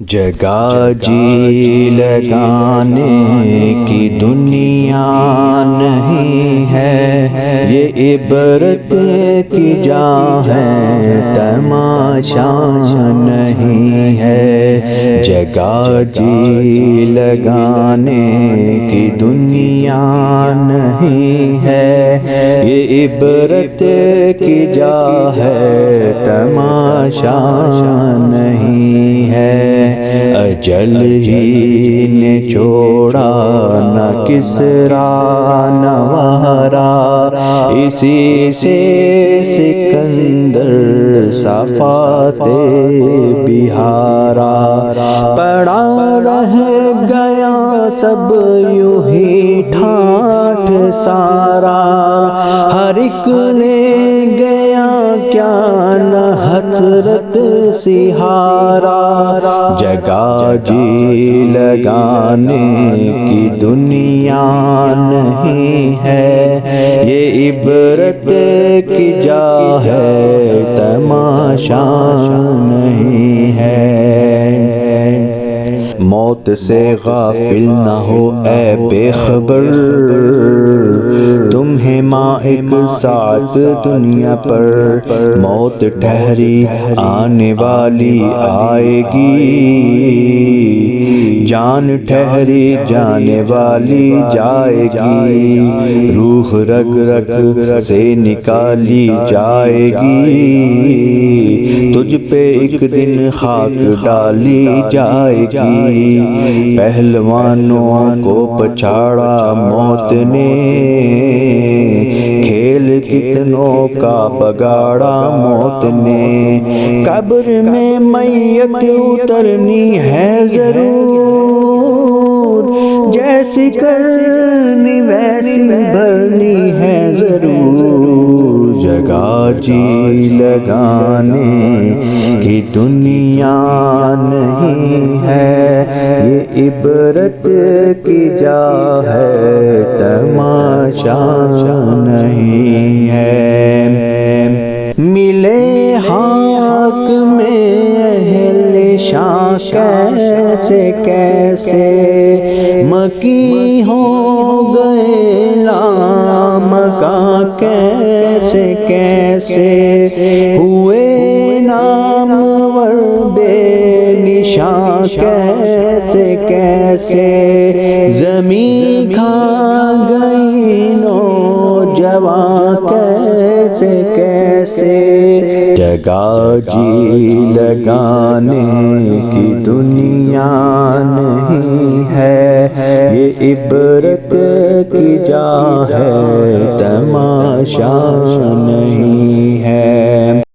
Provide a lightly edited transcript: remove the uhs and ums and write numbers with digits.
جگہ جی لگانے کی دنیا نہیں ہے، یہ عبرت کی جا ہے، تماشا نہیں ہے۔ جگہ جی لگانے کی دنیا نہیں ہے، یہ عبرت کی جا ہے، تماشا نہیں ہے۔ اجل ہی نے چھوڑا نہ کسرا نہ وہرا، اسی سے سکندر صفاتے بہارا۔ پڑا رہ گیا سب یوں ہی ٹھاٹھ سارا، ہر ایک نے گیا کیا نہ حسرت سہارا۔ جگہ جی لگانے کی دنیا نہیں ہے، یہ عبرت کی جا ہے، تماشا نہیں ہے۔ موت سے غافل نہ ہو اے بے خبر، تمہیں ماں ایک ساتھ دنیا پر موت ٹھہری آنے والی آئے گی، جان ٹھہری جانے والی جائے گی، روح رگ رگ سے نکالی جائے گی، تجھ پہ ایک دن خاک ڈالی جائے گی۔ پہلوانوں کو پچھاڑا موت نے، کھیل کتنوں کا بگاڑا موت نے۔ قبر میں میت اترنی ہے ضرور، جیسی کرنی ویسی بھرنی ہے ضرور۔ جگہ جی لگانے کی دنیا نہیں ہے، یہ عبرت کی جا ہے، تماشا نہیں ہے۔ ملے حق میں اہل شاہ کیسے کیسے، مکی ہو گئے لامکاں کیسے کیسے، ہوئے نامور بے نشاں کیسے کیسے، زمین کھا گئی نوجواں کیسے کیسے۔ جگہ جی لگانے کی دنیا نہیں ہے، یہ عبرت کی جا ہے، تماشا نہیں